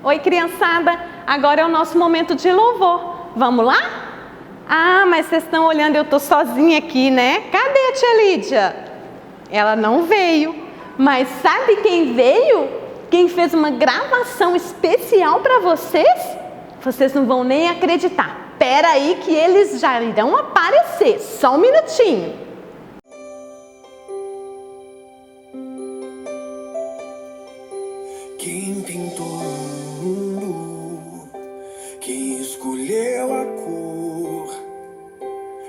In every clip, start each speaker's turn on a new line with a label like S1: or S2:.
S1: Oi, criançada, agora é o nosso momento de louvor. Vamos lá? Ah, mas vocês estão olhando, eu estou sozinha aqui, né? Cadê a tia Lídia? Ela não veio, mas sabe quem veio? Quem fez uma gravação especial para vocês? Vocês não vão nem acreditar. Espera aí que eles já irão aparecer, só um minutinho.
S2: Quem pintou o mundo, quem escolheu a cor,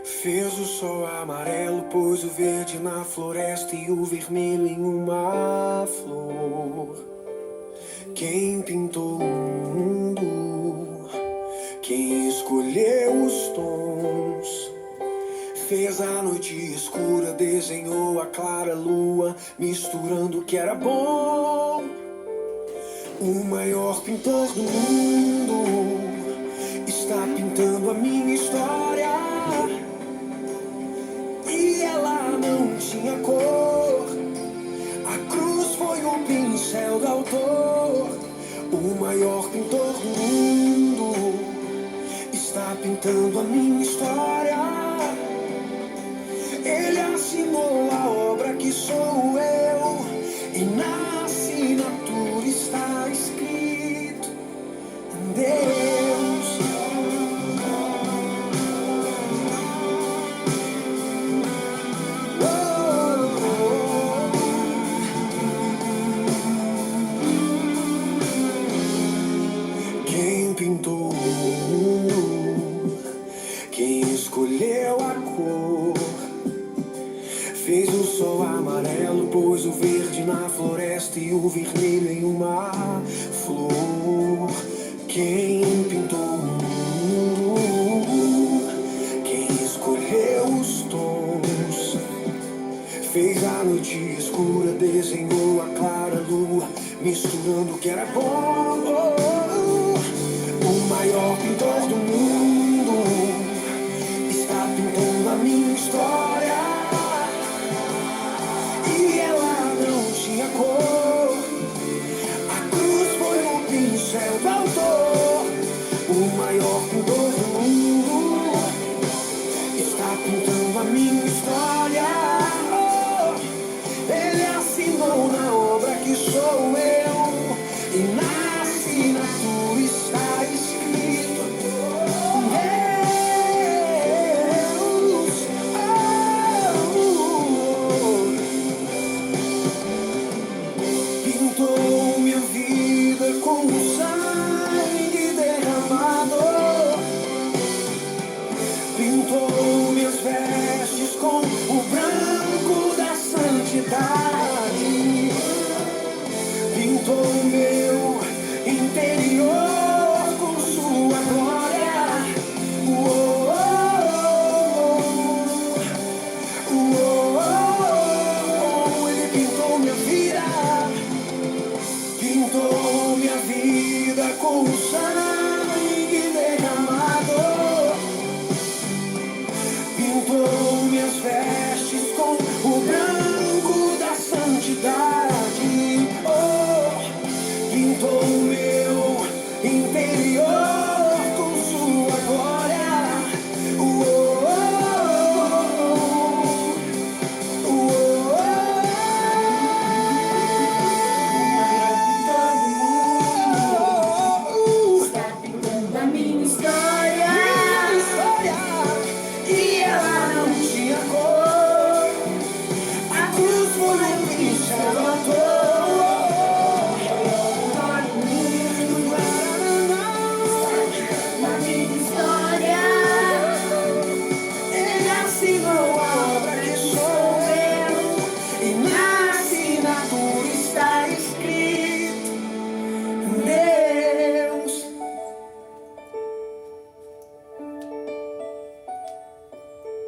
S2: fez o sol amarelo, pôs o verde na floresta e o vermelho em uma flor. Quem pintou o mundo, quem escolheu os tons, fez a noite escura, desenhou a clara lua, misturando o que era bom. O maior pintor do mundo está pintando a minha história. E ela não tinha cor, a cruz foi o pincel do autor. O maior pintor do mundo está pintando a minha história. Ele assinou a obra que sou eu, e na assinatura está escrito Deus. Quem pintou o mundo, quem escolheu a cor, fez o sol amarelo, pôs o verde na floresta e o vermelho em uma flor. Quem pintou o mundo, quem escolheu os tons, fez a noite escura, desenhou a clara lua, misturando o que era bom. O maior pintor do mundo está pintando a minha história. E ela não tinha cor, a cruz foi o pincel do autor. O maior pintor do mundo está pintando a minha história. Ele assinou na obra que sou eu, e na assinatura está escrito Deus. Pintou minha vida com o sangue derramado, pintou minhas vestes com o branco da santidade, pintou meu interior com sua glória. Uou, uou, uou, ele pintou minha vida, pintou minha vida com o sangue derramado, pintou minhas vestes com o branco da santidade. Pintou meu interior com sua glória. Uou, uou,
S3: Está pintando a minha história.
S2: E ela não tinha cor, a cruz foi o pincel do autor.
S3: Na minha história,
S2: Ele assinou a obra que sou eu, e na assinatura está escrito Deus.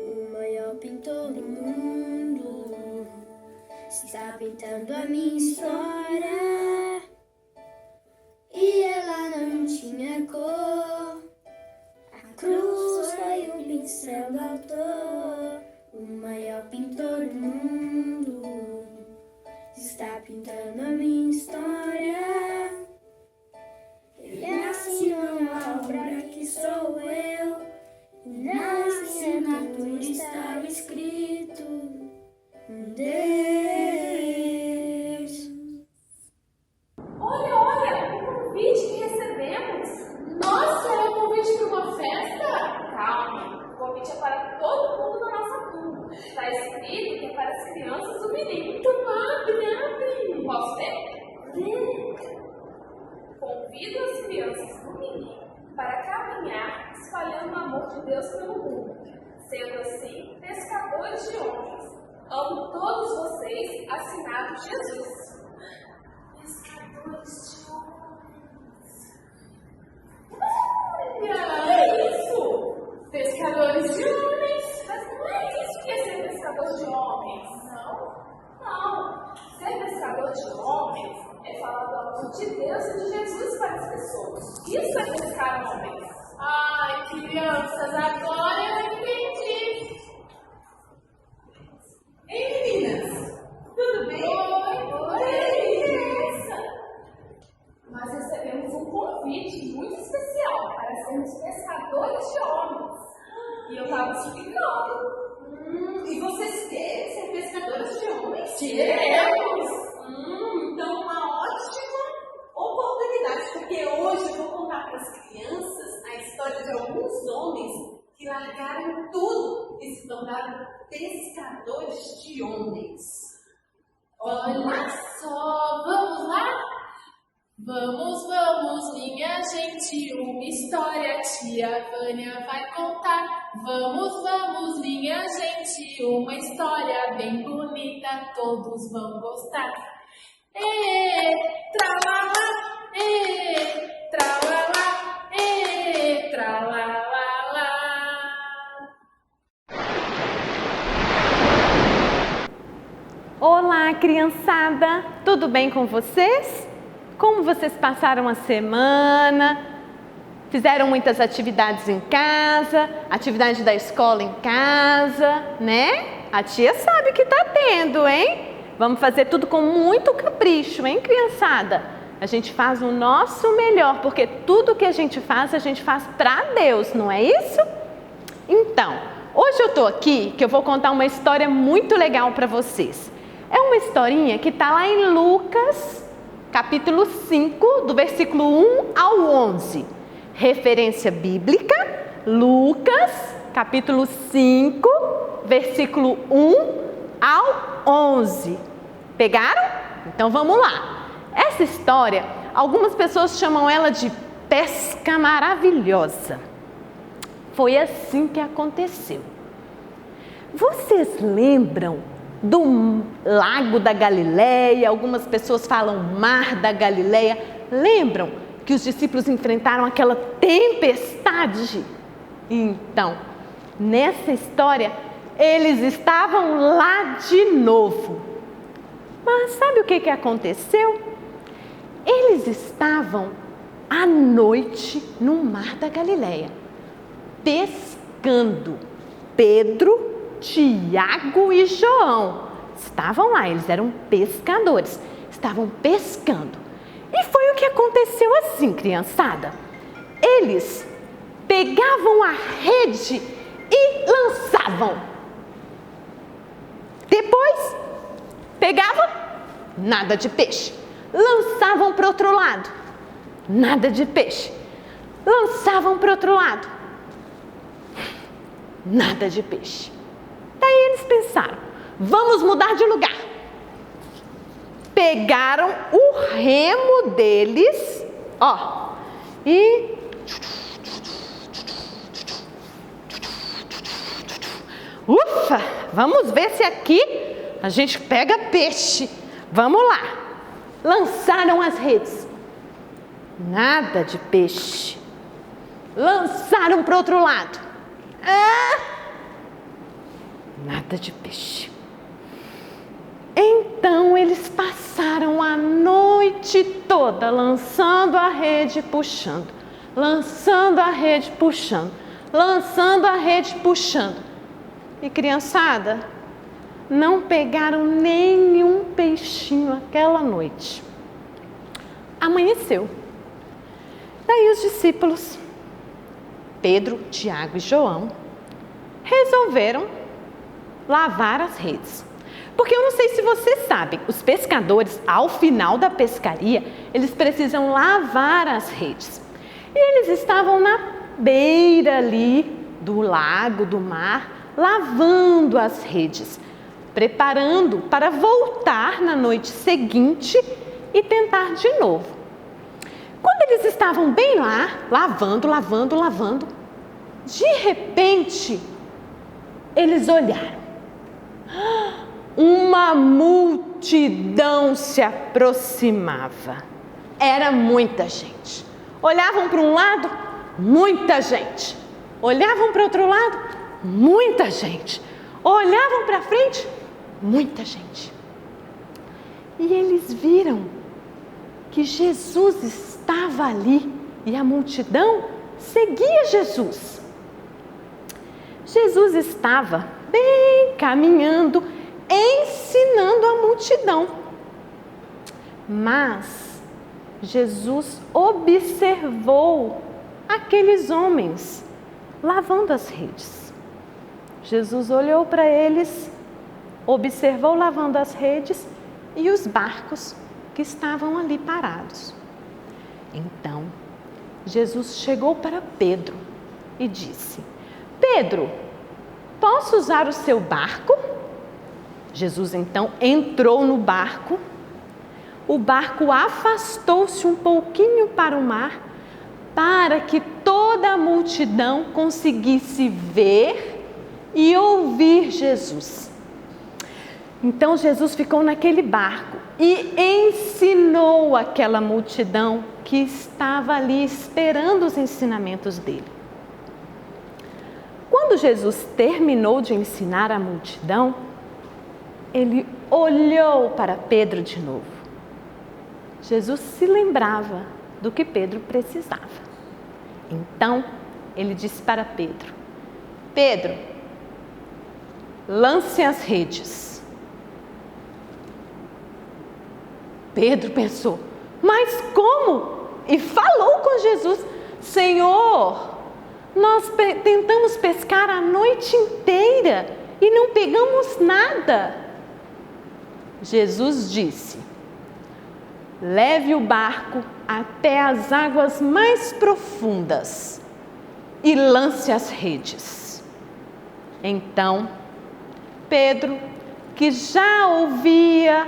S3: o maior pintor do mundo está pintando a minha história. E ela não tinha cor, a cruz foi o céu do autor, o maior pintor do mundo, está pintando a minha história. Ele assinou a obra que sou eu, e na assinatura estava escrito Deus.
S4: Olha, o convite que recebemos. Nossa, é um convite para uma festa? Calma, o convite é para todo mundo da nossa turma. Está escrito que é para as crianças do menino. Então abre. Posso ver? Convido as crianças do menino para caminhar espalhando o amor de Deus pelo mundo, sendo assim pescadores de homens. Amo todos vocês, assinado Jesus. Pescadores de homens. Olha, é isso? Pescadores de homens. Mas não é isso que é ser pescador de homens, não? Não. Ser pescador de homens é falar do amor de Deus e de Jesus para as pessoas. Isso é pescar homens. Ai, crianças, agora eu entendi. Ei, meninas, tudo bem? Oi, criança. Nós recebemos um convite muito especial para sermos pescadores de homens. E eu estava explicando. E vocês querem ser pescadores de homens? Queremos! Então, uma ótima oportunidade, porque hoje eu vou contar para as crianças a história de alguns homens que largaram tudo e se tornaram pescadores de homens. Olha só, vamos lá? Vamos, minha gente, uma história tia Vânia vai contar. Vamos, minha gente, uma história bem bonita, todos vão gostar. Tralala, tralala, tralalala.
S1: Olá, criançada! Tudo bem com vocês? Como vocês passaram a semana? Fizeram muitas atividades em casa, atividade da escola em casa, né? A tia sabe que tá tendo, hein? Vamos fazer tudo com muito capricho, hein, criançada? A gente faz o nosso melhor, porque tudo que a gente faz para Deus, não é isso? Então, hoje eu tô aqui que eu vou contar uma história muito legal para vocês. É uma historinha que tá lá em Lucas, capítulo 5, do versículo 1 ao 11. Referência bíblica, Lucas, capítulo 5, versículo 1 ao 11. Pegaram? Então vamos lá. Essa história, algumas pessoas chamam ela de pesca maravilhosa. Foi assim que aconteceu. Vocês lembram do Lago da Galileia? Algumas pessoas falam Mar da Galileia. Lembram que os discípulos enfrentaram aquela tempestade? Então, nessa história, eles estavam lá de novo. Mas sabe o que aconteceu? Eles estavam à noite no Mar da Galileia, pescando. Pedro, Tiago e João estavam lá, eles eram pescadores, estavam pescando. E foi o que aconteceu assim, criançada. Eles pegavam a rede e lançavam. Depois, pegavam, nada de peixe. Lançavam para o outro lado, nada de peixe. Lançavam para o outro lado, nada de peixe. Daí eles pensaram, vamos mudar de lugar. Pegaram o remo deles, e ufa, vamos ver se aqui a gente pega peixe. Vamos lá. Lançaram as redes, nada de peixe. Lançaram para o outro lado, nada de peixe. Então eles passaram a noite toda lançando a rede, puxando, lançando a rede, puxando, lançando a rede, puxando. E criançada, não pegaram nenhum peixinho aquela noite. Amanheceu. Daí os discípulos, Pedro, Tiago e João, resolveram lavar as redes. Porque eu não sei se vocês sabem, os pescadores, ao final da pescaria, eles precisam lavar as redes. E eles estavam na beira ali do lago, do mar, lavando as redes, preparando para voltar na noite seguinte e tentar de novo. Quando eles estavam bem lá, lavando, de repente, eles olharam. Uma multidão se aproximava. Era muita gente. Olhavam para um lado, muita gente. Olhavam para o outro lado, muita gente. Olhavam para frente, muita gente. E eles viram que Jesus estava ali e a multidão seguia Jesus. Jesus estava bem caminhando, ensinando a multidão. Mas Jesus observou aqueles homens lavando as redes. Jesus olhou para eles, observou lavando as redes e os barcos que estavam ali parados. Então, Jesus chegou para Pedro e disse: Pedro, posso usar o seu barco? Jesus então entrou no barco. O barco afastou-se um pouquinho para o mar, para que toda a multidão conseguisse ver e ouvir Jesus. Então Jesus ficou naquele barco e ensinou aquela multidão que estava ali esperando os ensinamentos dele. Quando Jesus terminou de ensinar a multidão, ele olhou para Pedro de novo. Jesus se lembrava do que Pedro precisava. Então, ele disse para Pedro: Pedro, lance as redes. Pedro pensou: mas como? E falou com Jesus: Senhor, nós tentamos pescar a noite inteira e não pegamos nada. Jesus disse: leve o barco até as águas mais profundas e lance as redes. Então, Pedro, que já ouvia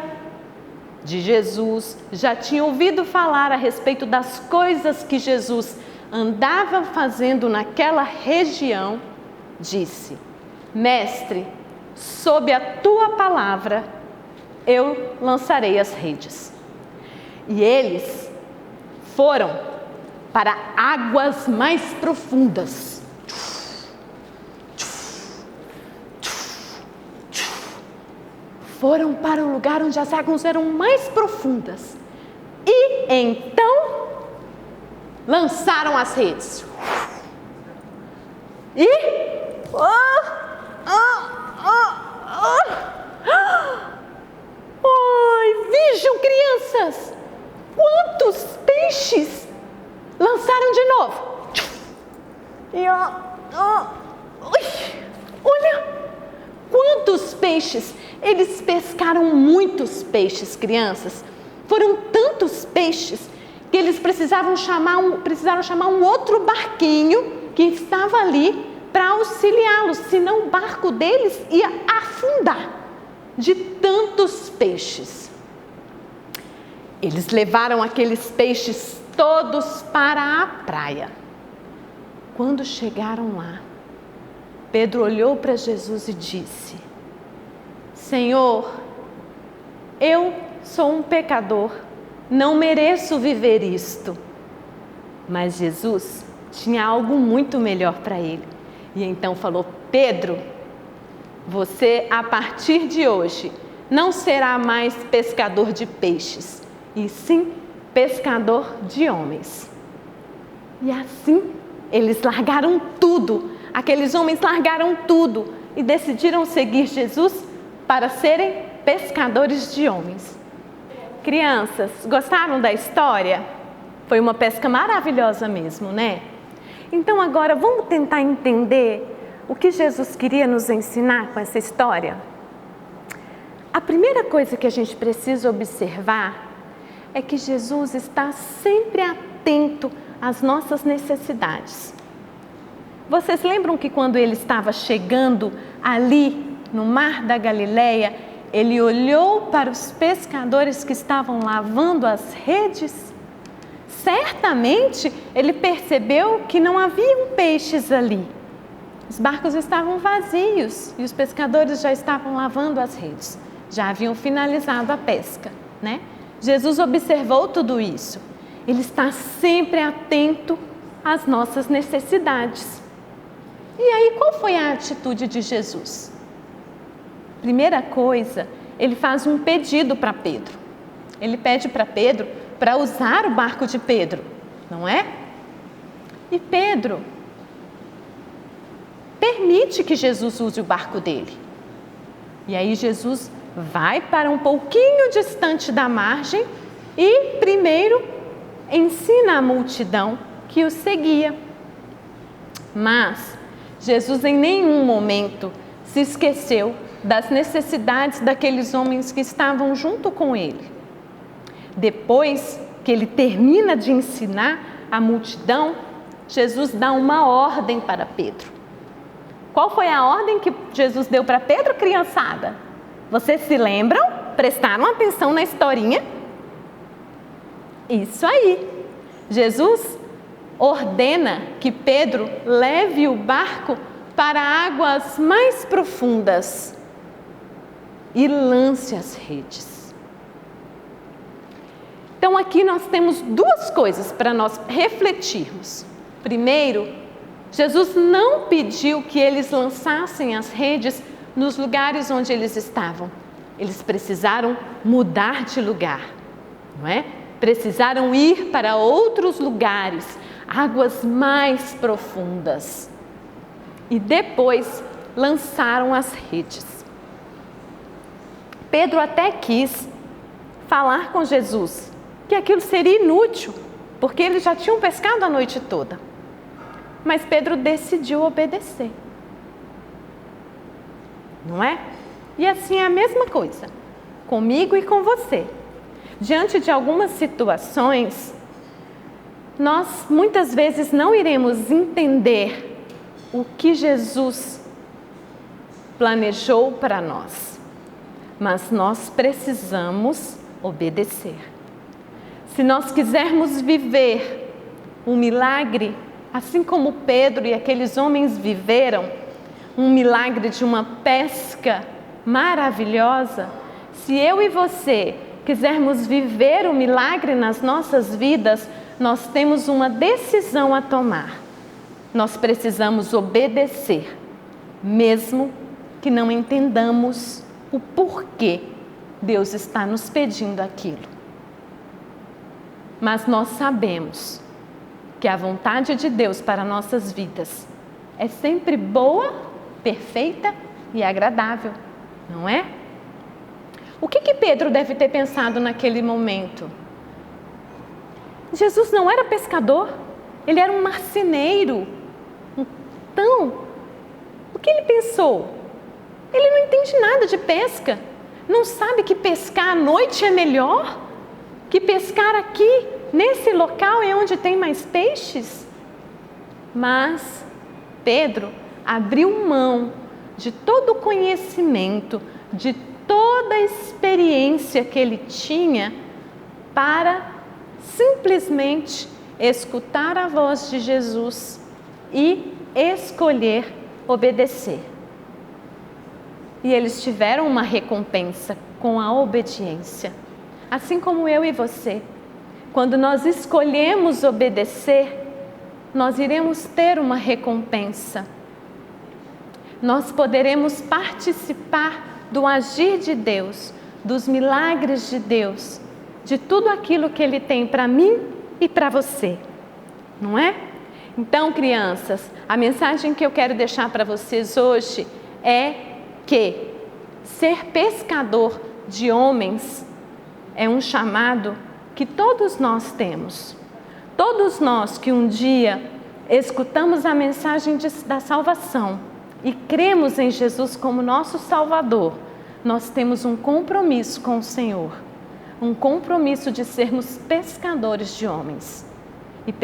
S1: de Jesus, já tinha ouvido falar a respeito das coisas que Jesus andava fazendo naquela região, disse: Mestre, sob a tua palavra, eu lançarei as redes. E eles foram para águas mais profundas. Foram para o lugar onde as águas eram mais profundas. E então lançaram as redes. E vejam, crianças, quantos peixes lançaram de novo. E olha quantos peixes. Eles pescaram muitos peixes, crianças. Foram tantos peixes que eles precisaram chamar um outro barquinho que estava ali para auxiliá-los, senão o barco deles ia afundar de tantos peixes. Eles levaram aqueles peixes todos para a praia. Quando chegaram lá, Pedro olhou para Jesus e disse: Senhor, eu sou um pecador, não mereço viver isto. Mas Jesus tinha algo muito melhor para ele. E então falou: Pedro, você a partir de hoje não será mais pescador de peixes, e sim pescador de homens. E assim eles largaram tudo. Aqueles homens largaram tudo e decidiram seguir Jesus para serem pescadores de homens. Crianças, gostaram da história? Foi uma pesca maravilhosa mesmo, né? Então agora vamos tentar entender o que Jesus queria nos ensinar com essa história? A primeira coisa que a gente precisa observar é que Jesus está sempre atento às nossas necessidades. Vocês lembram que quando ele estava chegando ali no mar da Galileia, ele olhou para os pescadores que estavam lavando as redes? Certamente ele percebeu que não haviam peixes ali. Os barcos estavam vazios e os pescadores já estavam lavando as redes. Já haviam finalizado a pesca, né? Jesus observou tudo isso. Ele está sempre atento às nossas necessidades. E aí, qual foi a atitude de Jesus? Primeira coisa, ele faz um pedido para Pedro. Ele pede para Pedro para usar o barco de Pedro, não é? E Pedro permite que Jesus use o barco dele. E aí Jesus vai para um pouquinho distante da margem e primeiro ensina a multidão que o seguia. Mas Jesus em nenhum momento se esqueceu das necessidades daqueles homens que estavam junto com ele. Depois que ele termina de ensinar a multidão, Jesus dá uma ordem para Pedro. Qual foi a ordem que Jesus deu para Pedro, criançada? Vocês se lembram? Prestaram atenção na historinha? Isso aí. Jesus ordena que Pedro leve o barco para águas mais profundas e lance as redes. Então aqui nós temos duas coisas para nós refletirmos. Primeiro, Jesus não pediu que eles lançassem as redes nos lugares onde eles estavam. Eles precisaram mudar de lugar, não é? Precisaram ir para outros lugares, águas mais profundas. E depois lançaram as redes. Pedro até quis falar com Jesus que aquilo seria inútil, porque eles já tinham pescado a noite toda. Mas Pedro decidiu obedecer. Não é? E assim é a mesma coisa, comigo e com você. Diante de algumas situações, nós muitas vezes não iremos entender o que Jesus planejou para nós, mas nós precisamos obedecer. Se nós quisermos viver um milagre, assim como Pedro e aqueles homens viveram, um milagre de uma pesca maravilhosa, se eu e você quisermos viver o milagre nas nossas vidas, nós temos uma decisão a tomar. Nós precisamos obedecer, mesmo que não entendamos o porquê Deus está nos pedindo aquilo. Mas nós sabemos que a vontade de Deus para nossas vidas é sempre boa, perfeita e agradável, não é? O que Pedro deve ter pensado naquele momento? Jesus não era pescador, ele era um marceneiro. Então, o que ele pensou? Ele não entende nada de pesca, não sabe que pescar à noite é melhor, que pescar aqui, nesse local é onde tem mais peixes. Mas Pedro abriu mão de todo o conhecimento, de toda a experiência que ele tinha para simplesmente escutar a voz de Jesus e escolher obedecer. E eles tiveram uma recompensa com a obediência, assim como eu e você. Quando nós escolhemos obedecer, nós iremos ter uma recompensa. Nós poderemos participar do agir de Deus, dos milagres de Deus, de tudo aquilo que Ele tem para mim e para você, não é? Então, crianças, a mensagem que eu quero deixar para vocês hoje é que ser pescador de homens é um chamado que todos nós temos. Todos nós que um dia escutamos a mensagem da salvação e cremos em Jesus como nosso Salvador, nós temos um compromisso com o Senhor, um compromisso de sermos pescadores de homens. E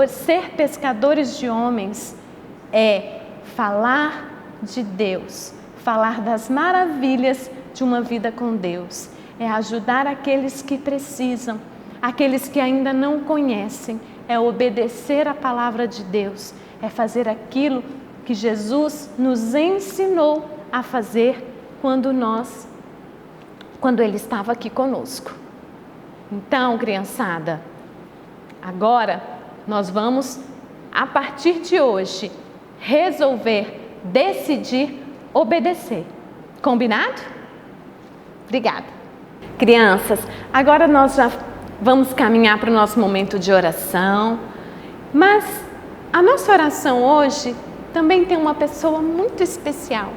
S1: ser pescadores de homens é falar de Deus, falar das maravilhas de uma vida com Deus, é ajudar aqueles que precisam, aqueles que ainda não conhecem, é obedecer a palavra de Deus, é fazer aquilo que Jesus nos ensinou a fazer quando Ele estava aqui conosco. Então, criançada, agora nós vamos, a partir de hoje, resolver, decidir obedecer. Combinado? Obrigada. Crianças, agora nós já vamos caminhar para o nosso momento de oração, mas a nossa oração hoje também tem uma pessoa muito especial,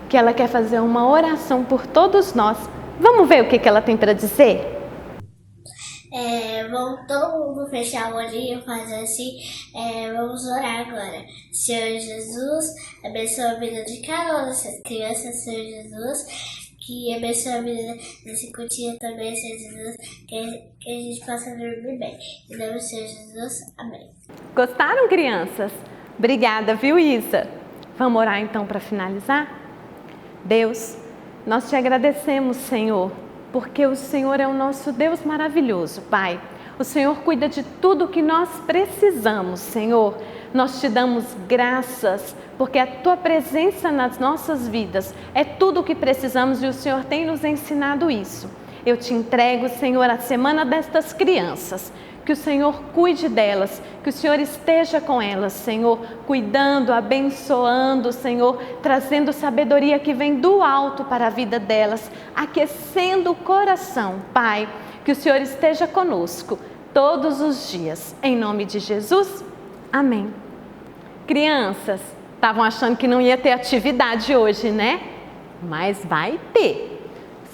S1: que ela quer fazer uma oração por todos nós. Vamos ver o que ela tem para dizer?
S3: Vamos todo mundo fechar o olhinho e fazer assim. Vamos orar agora. Senhor Jesus, abençoa a vida de cada uma dessas crianças, Senhor Jesus. Que abençoe a vida desse cultinho também, Senhor Jesus, que a gente possa dormir bem. Em nome do Senhor Jesus, amém.
S1: Gostaram, crianças? Obrigada, viu, Isa? Vamos orar então para finalizar? Deus, nós te agradecemos, Senhor, porque o Senhor é o nosso Deus maravilhoso, Pai. O Senhor cuida de tudo que nós precisamos, Senhor. Nós te damos graças, porque a Tua presença nas nossas vidas é tudo o que precisamos e o Senhor tem nos ensinado isso. Eu te entrego, Senhor, a semana destas crianças. Que o Senhor cuide delas, que o Senhor esteja com elas, Senhor, cuidando, abençoando, Senhor, trazendo sabedoria que vem do alto para a vida delas, aquecendo o coração, Pai. Que o Senhor esteja conosco todos os dias. Em nome de Jesus, amém. Crianças, estavam achando que não ia ter atividade hoje, né? Mas vai ter.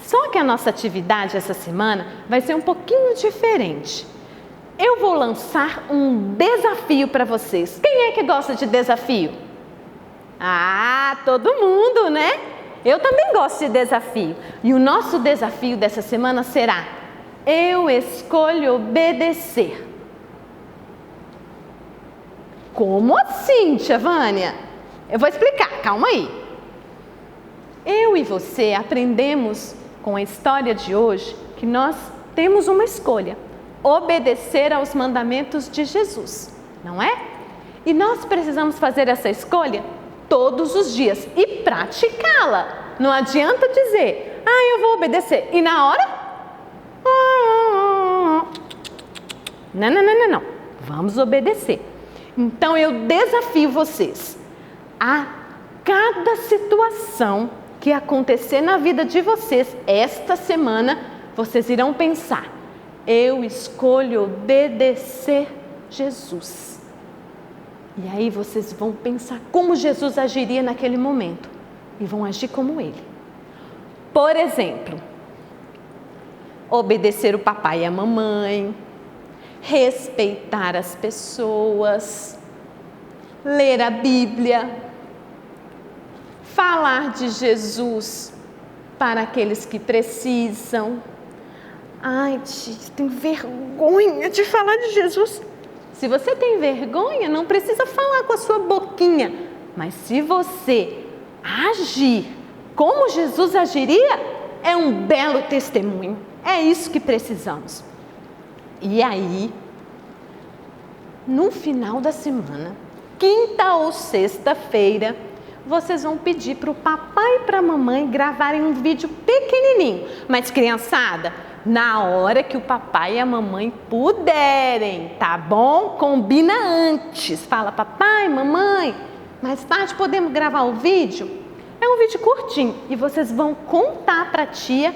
S1: Só que a nossa atividade essa semana vai ser um pouquinho diferente. Eu vou lançar um desafio para vocês. Quem é que gosta de desafio? Ah, todo mundo, né? Eu também gosto de desafio. E o nosso desafio dessa semana será: eu escolho obedecer. Como assim, tia Vânia? Eu vou explicar, calma aí. Eu e você aprendemos com a história de hoje que nós temos uma escolha: obedecer aos mandamentos de Jesus, não é? E nós precisamos fazer essa escolha todos os dias e praticá-la. Não adianta dizer: eu vou obedecer, e na hora? Não. Vamos obedecer. Então eu desafio vocês a cada situação que acontecer na vida de vocês esta semana, vocês irão pensar: eu escolho obedecer Jesus. E aí vocês vão pensar como Jesus agiria naquele momento e vão agir como Ele. Por exemplo, obedecer o papai e a mamãe, respeitar as pessoas, ler a Bíblia, falar de Jesus para aqueles que precisam. Ai, tia, tenho vergonha de falar de Jesus. Se você tem vergonha, não precisa falar com a sua boquinha. Mas se você agir como Jesus agiria, é um belo testemunho. É isso que precisamos. E aí, no final da semana, quinta ou sexta-feira, vocês vão pedir para o papai e para a mamãe gravarem um vídeo pequenininho. Mas, criançada, na hora que o papai e a mamãe puderem, tá bom? Combina antes. Fala: papai, mamãe, mais tarde podemos gravar o vídeo? É um vídeo curtinho e vocês vão contar para a tia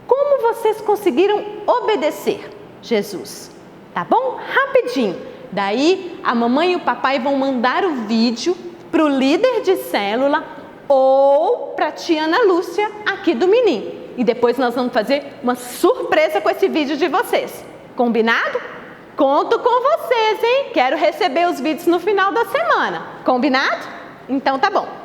S1: como vocês conseguiram obedecer Jesus. Tá bom? Rapidinho. Daí, a mamãe e o papai vão mandar o vídeo para o líder de célula ou para a tia Ana Lúcia aqui do Menin. E depois nós vamos fazer uma surpresa com esse vídeo de vocês. Combinado? Conto com vocês, hein? Quero receber os vídeos no final da semana. Combinado? Então tá bom.